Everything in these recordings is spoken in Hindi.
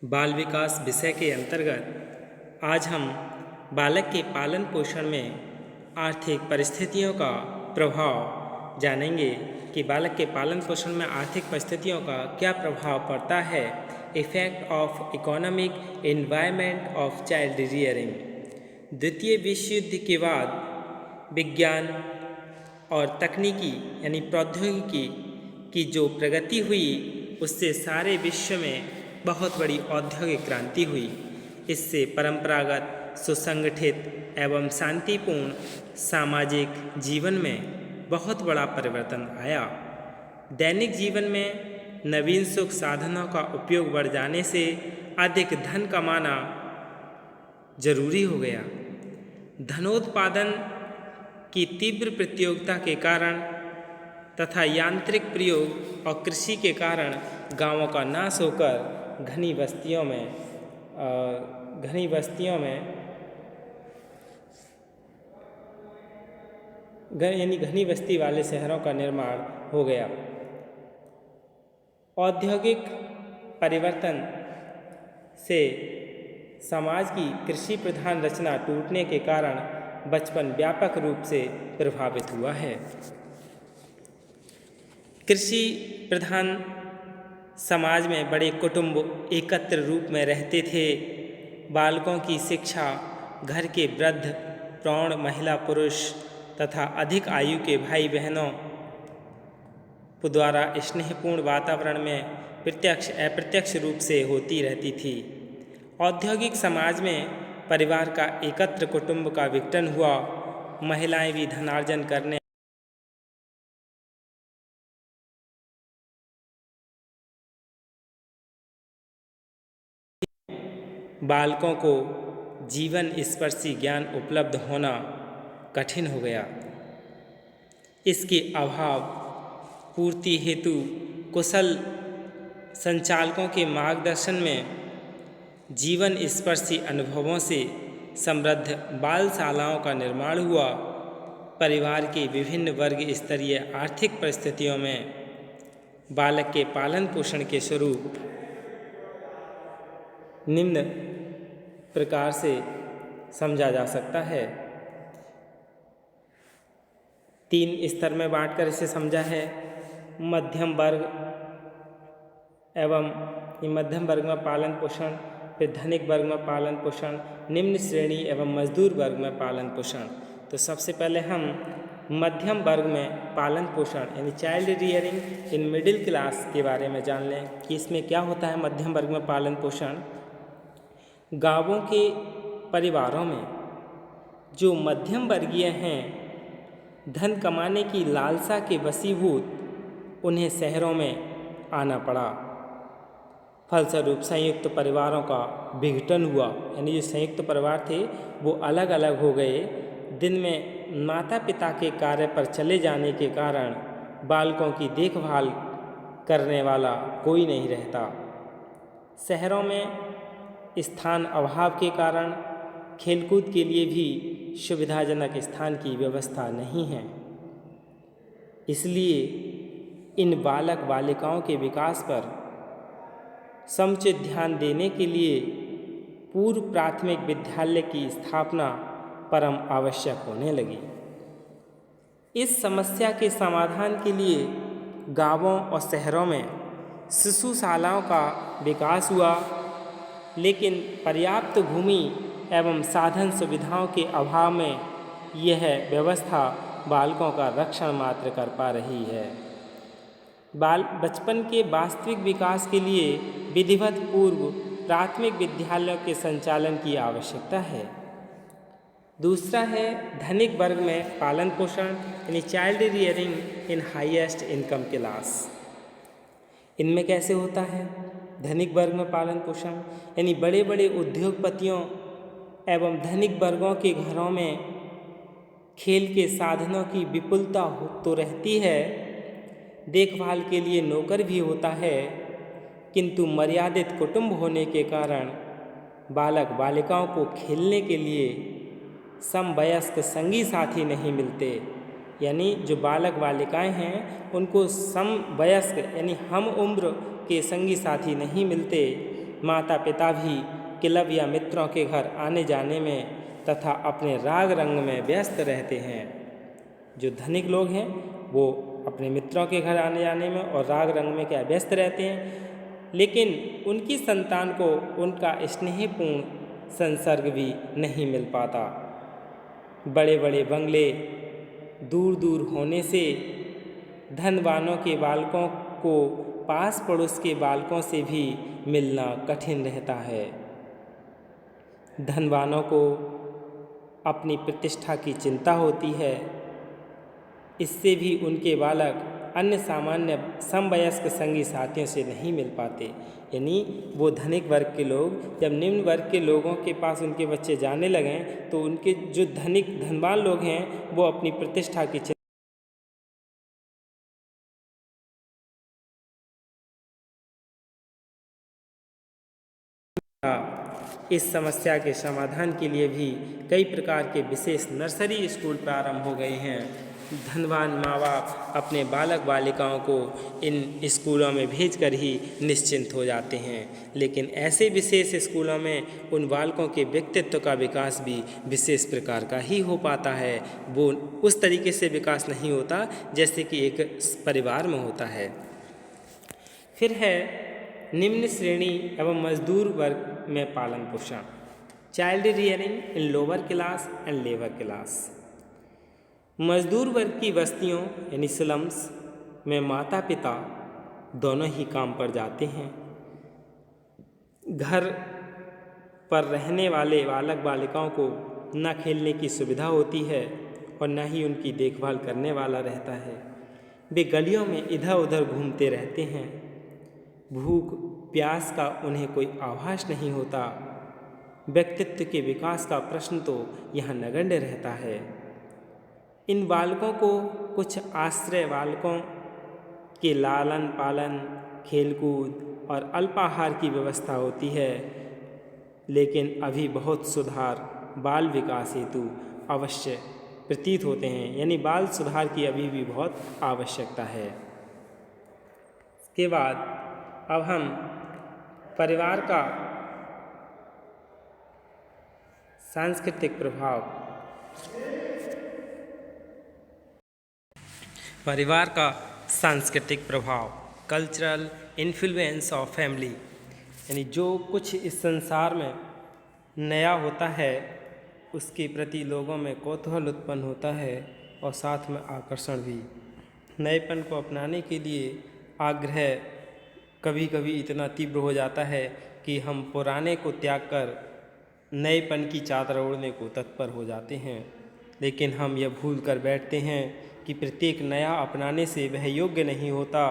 बाल विकास विषय के अंतर्गत आज हम बालक के पालन पोषण में आर्थिक परिस्थितियों का प्रभाव जानेंगे कि बालक के पालन पोषण में आर्थिक परिस्थितियों का क्या प्रभाव पड़ता है। Effect of economic environment of child rearing. द्वितीय विश्व युद्ध के बाद विज्ञान और तकनीकी यानी प्रौद्योगिकी की जो प्रगति हुई उससे सारे विश्व में बहुत बड़ी औद्योगिक क्रांति हुई। इससे परंपरागत सुसंगठित एवं शांतिपूर्ण सामाजिक जीवन में बहुत बड़ा परिवर्तन आया। दैनिक जीवन में नवीन सुख साधनों का उपयोग बढ़ जाने से अधिक धन कमाना जरूरी हो गया। धनोत्पादन की तीव्र प्रतियोगिता के कारण तथा यांत्रिक प्रयोग और कृषि के कारण गांवों का नाश होकर घनी बस्तियों में घनी बस्ती वाले शहरों का निर्माण हो गया। औद्योगिक परिवर्तन से समाज की कृषि प्रधान रचना टूटने के कारण बचपन व्यापक रूप से प्रभावित हुआ है। कृषि प्रधान समाज में बड़े कुटुंब एकत्र रूप में रहते थे। बालकों की शिक्षा घर के वृद्ध, प्रौढ़, महिला, पुरुष तथा अधिक आयु के भाई बहनों द्वारा स्नेहपूर्ण वातावरण में प्रत्यक्ष अप्रत्यक्ष रूप से होती रहती थी। औद्योगिक समाज में परिवार का एकत्र कुटुंब का विघटन हुआ। महिलाएं भी धनार्जन करने बालकों को जीवन स्पर्शी ज्ञान उपलब्ध होना कठिन हो गया। इसके अभाव पूर्ति हेतु कुशल संचालकों के मार्गदर्शन में जीवन स्पर्शी अनुभवों से समृद्ध बालशालाओं का निर्माण हुआ। परिवार के विभिन्न वर्ग स्तरीय आर्थिक परिस्थितियों में बालक के पालन पोषण के स्वरूप निम्न प्रकार से समझा जा सकता है। 3 स्तर में बांटकर इसे समझा है। मध्यम वर्ग एवं मध्यम वर्ग में पालन पोषण, फिर धनिक वर्ग में पालन पोषण, निम्न श्रेणी एवं मजदूर वर्ग में पालन पोषण। तो सबसे पहले हम मध्यम वर्ग में पालन पोषण यानी child rearing in middle class के बारे में जान लें कि इसमें क्या होता है। मध्यम वर्ग में पालन पोषण गांवों के परिवारों में जो मध्यम वर्गीय हैं, धन कमाने की लालसा के वशीभूत उन्हें शहरों में आना पड़ा। फलस्वरूप संयुक्त परिवारों का विघटन हुआ, यानी जो संयुक्त परिवार थे वो अलग अलग हो गए। दिन में माता पिता के कार्य पर चले जाने के कारण बालकों की देखभाल करने वाला कोई नहीं रहता। शहरों में स्थान अभाव के कारण खेलकूद के लिए भी सुविधाजनक स्थान की व्यवस्था नहीं है। इसलिए इन बालक बालिकाओं के विकास पर समुचित ध्यान देने के लिए पूर्व प्राथमिक विद्यालय की स्थापना परम आवश्यक होने लगी। इस समस्या के समाधान के लिए गांवों और शहरों में शिशुशालाओं का विकास हुआ, लेकिन पर्याप्त भूमि एवं साधन सुविधाओं के अभाव में यह व्यवस्था बालकों का रक्षण मात्र कर पा रही है। बचपन के वास्तविक विकास के लिए विधिवत पूर्व प्राथमिक विद्यालयों के संचालन की आवश्यकता है। दूसरा है धनिक वर्ग में पालन पोषण यानी चाइल्ड रियरिंग इन हाईएस्ट इनकम क्लास। इनमें कैसे होता है धनिक वर्ग में पालन पोषण, यानी बड़े बड़े उद्योगपतियों एवं धनिक वर्गों के घरों में खेल के साधनों की विपुलता तो रहती है, देखभाल के लिए नौकर भी होता है, किंतु मर्यादित कुटुंब होने के कारण बालक बालिकाओं को खेलने के लिए समवयस्क संगी साथी नहीं मिलते। यानी जो बालक बालिकाएं हैं उनको समवयस्क यानी हम उम्र के संगी साथी नहीं मिलते, माता पिता भी क्लब या मित्रों के घर आने जाने में तथा अपने राग रंग में व्यस्त रहते हैं। जो धनिक लोग हैं वो अपने मित्रों के घर आने जाने में और राग रंग में क्या व्यस्त रहते हैं, लेकिन उनकी संतान को उनका स्नेहपूर्ण संसर्ग भी नहीं मिल पाता। बड़े बड़े बंगले दूर दूर होने से धनवानों के बालकों को पास पड़ोस के बालकों से भी मिलना कठिन रहता है। धनवानों को अपनी प्रतिष्ठा की चिंता होती है, इससे भी उनके बालक अन्य सामान्य समवयस्क संगी साथियों से नहीं मिल पाते। यानी वो धनिक वर्ग के लोग जब निम्न वर्ग के लोगों के पास उनके बच्चे जाने लगें तो उनके जो धनवान लोग हैं वो अपनी प्रतिष्ठा की इस समस्या के समाधान के लिए भी कई प्रकार के विशेष नर्सरी स्कूल प्रारंभ हो गए हैं। धनवान माँ बाप अपने बालक बालिकाओं को इन स्कूलों में भेजकर ही निश्चिंत हो जाते हैं, लेकिन ऐसे विशेष स्कूलों में उन बालकों के व्यक्तित्व का विकास भी विशेष प्रकार का ही हो पाता है। वो उस तरीके से विकास नहीं होता जैसे कि एक परिवार में होता है। फिर है निम्न श्रेणी एवं मजदूर वर्ग में पालन पोषण, child rearing in lower class and labour class. मजदूर वर्ग की बस्तियों यानी स्लम्स में माता पिता दोनों ही काम पर जाते हैं। घर पर रहने वाले बालक बालिकाओं को न खेलने की सुविधा होती है और न ही उनकी देखभाल करने वाला रहता है। वे गलियों में इधर उधर घूमते रहते हैं। भूख प्यास का उन्हें कोई आभास नहीं होता। व्यक्तित्व के विकास का प्रश्न तो यहाँ नगण्य रहता है। इन बालकों को कुछ आश्रय बालकों के लालन पालन, खेलकूद और अल्पाहार की व्यवस्था होती है, लेकिन अभी बहुत सुधार बाल विकास हेतु अवश्य प्रतीत होते हैं। यानी बाल सुधार की अभी भी बहुत आवश्यकता है। इसके बाद अब हम परिवार का सांस्कृतिक प्रभाव, परिवार का सांस्कृतिक प्रभाव, कल्चरल इन्फ्लुएंस ऑफ फैमिली, यानी जो कुछ इस संसार में नया होता है उसके प्रति लोगों में कौतूहल उत्पन्न होता है और साथ में आकर्षण भी। नएपन को अपनाने के लिए आग्रह कभी कभी इतना तीव्र हो जाता है कि हम पुराने को त्याग कर नएपन की चादर ओढ़ने को तत्पर हो जाते हैं, लेकिन हम यह भूल कर बैठते हैं कि प्रत्येक नया अपनाने से वह योग्य नहीं होता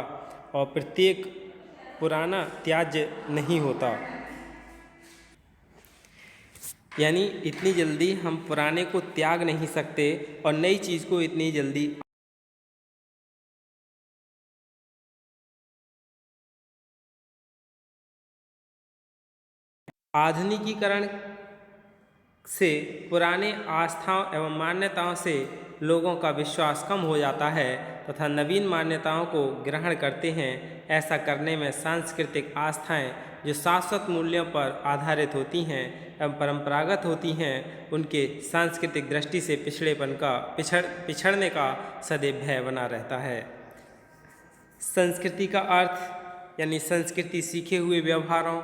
और प्रत्येक पुराना त्याज्य नहीं होता। यानी इतनी जल्दी हम पुराने को त्याग नहीं सकते और नई चीज़ को इतनी जल्दी आधुनिकीकरण से पुराने आस्थाओं एवं मान्यताओं से लोगों का विश्वास कम हो जाता है तथा नवीन मान्यताओं को ग्रहण करते हैं। ऐसा करने में सांस्कृतिक आस्थाएं जो शाश्वत मूल्यों पर आधारित होती हैं एवं परंपरागत होती हैं, उनके सांस्कृतिक दृष्टि से पिछड़ने का सदैव भय बना रहता है। संस्कृति का अर्थ यानी संस्कृति सीखे हुए व्यवहारों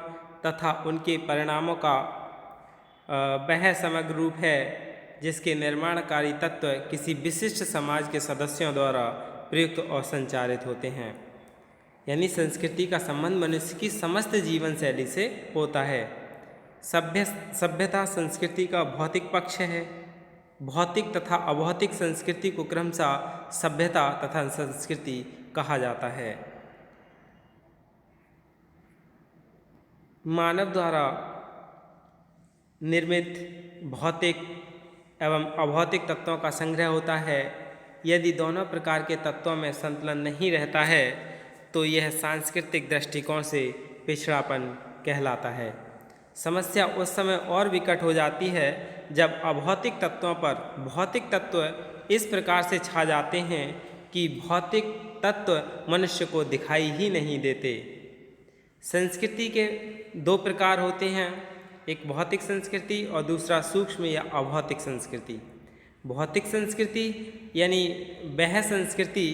तथा उनके परिणामों का वह समग्र रूप है जिसके निर्माणकारी तत्व किसी विशिष्ट समाज के सदस्यों द्वारा प्रयुक्त और संचारित होते हैं। यानी संस्कृति का संबंध मनुष्य की समस्त जीवन शैली से होता है। सभ्यता संस्कृति का भौतिक पक्ष है। भौतिक तथा अभौतिक संस्कृति को क्रमशः सभ्यता तथा संस्कृति कहा जाता है। मानव द्वारा निर्मित भौतिक एवं अभौतिक तत्वों का संग्रह होता है। यदि दोनों प्रकार के तत्वों में संतुलन नहीं रहता है तो यह सांस्कृतिक दृष्टिकोण से पिछड़ापन कहलाता है। समस्या उस समय और विकट हो जाती है जब अभौतिक तत्वों पर भौतिक तत्व इस प्रकार से छा जाते हैं कि भौतिक तत्व मनुष्य को दिखाई ही नहीं देते। संस्कृति के दो प्रकार होते हैं, एक भौतिक संस्कृति और दूसरा सूक्ष्म या अभौतिक संस्कृति। भौतिक संस्कृति यानी वह संस्कृति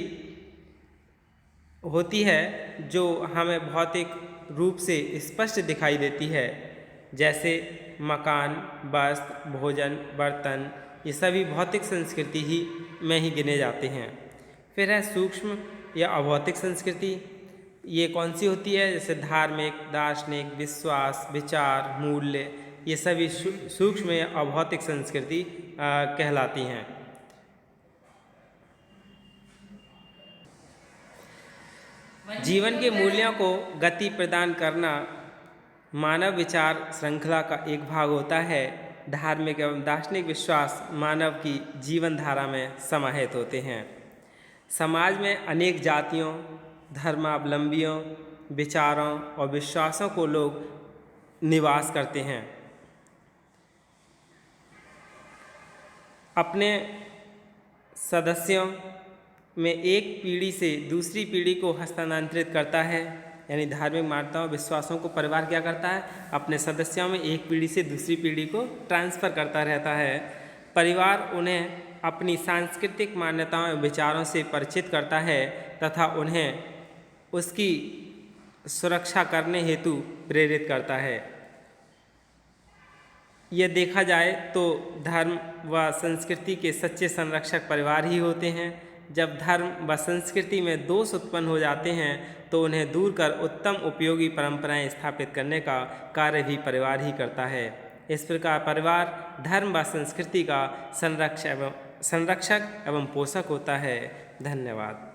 होती है जो हमें भौतिक रूप से स्पष्ट दिखाई देती है, जैसे मकान, वस्त्र, भोजन, बर्तन, ये सभी भौतिक संस्कृति ही में ही गिने जाते हैं। फिर है सूक्ष्म या अभौतिक संस्कृति। ये कौन सी होती है? जैसे धार्मिक, दार्शनिक, विश्वास, विचार, मूल्य, ये सभी सूक्ष्म या अभौतिक संस्कृति कहलाती हैं। जीवन के मूल्यों को गति प्रदान करना मानव विचार श्रृंखला का एक भाग होता है। धार्मिक एवं दार्शनिक विश्वास मानव की जीवन धारा में समाहित होते हैं। समाज में अनेक जातियों, धर्मावलंबियों, विचारों और विश्वासों को लोग निवास करते हैं। अपने सदस्यों में एक पीढ़ी से दूसरी पीढ़ी को हस्तांतरित करता है, यानी धार्मिक मान्यताओं विश्वासों को परिवार क्या करता है? अपने सदस्यों में एक पीढ़ी से दूसरी पीढ़ी को ट्रांसफ़र करता रहता है। परिवार उन्हें अपनी सांस्कृतिक मान्यताओं एवं विचारों से परिचित करता है तथा उन्हें उसकी सुरक्षा करने हेतु प्रेरित करता है। यह देखा जाए तो धर्म व संस्कृति के सच्चे संरक्षक परिवार ही होते हैं। जब धर्म व संस्कृति में दोष उत्पन्न हो जाते हैं तो उन्हें दूर कर उत्तम उपयोगी परंपराएं स्थापित करने का कार्य भी परिवार ही करता है। इस प्रकार परिवार धर्म व संस्कृति का संरक्षक एवं पोषक होता है। धन्यवाद।